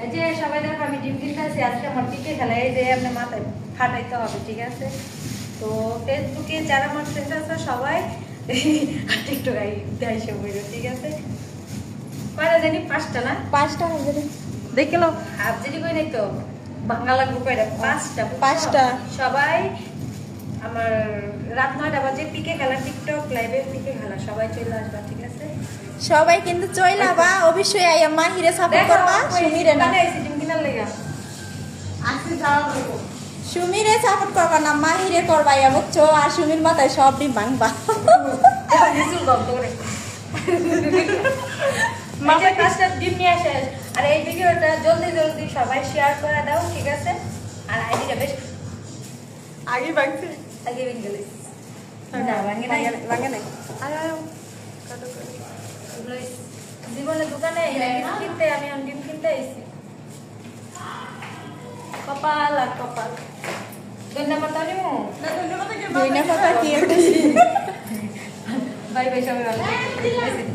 এই যে সবাই দেখো আমি ডিম কিনতে আসি, আজকে আমার পিঠে খেলা, এই যে আপনার মাথায় ফাটাইতে হবে, ঠিক আছে? তো ফেসবুকে যারা আমার ফ্রেন্ড আছে সবাই টিকটক আইসে বইল, ঠিক আছে? কয়টা জানি 5টা না? 5টা হবে। দেখে লো হাফ যদি কই নাই তো ভাঙা লাগবে কয়টা? 5টা। সবাই আমার রাত 9টা বাজে পিকে খেলা, টিকটক লাইভে পিকে খেলা, সবাই চলে আসবা, ঠিক আছে? সবাই কিন্তু চইলাবা, অবশ্যই আইয়া মাহিরে সাপোর্ট করবা, সুমিরে না। ডিম কিনার লেগা সুমিরে সাপোর্ট করবা না, মাহিরে করবা, ইয়া বুঝছো? আর সুমির মাথায় সব ডিম ভাঙবা। মাঝে 5টা ডিম নিয়ে আসে। আর এই ভিডিওটা জলদি জলদি সবাই শেয়ার করে দাও, ঠিক আছে? আর আইডিটা বেশ আগে ভাঙছে, আগে ভেঙে গেলে না ভাঙে নাই, ভাঙে নাই। জীবনে দোকানে কিনতে আমি ডিম কিনতে আইছি। কপাল আর কপাল। ধন্যবাদ আনিমু দুই না কথা কি বাই বাই সবাই ভালো থাকবেন।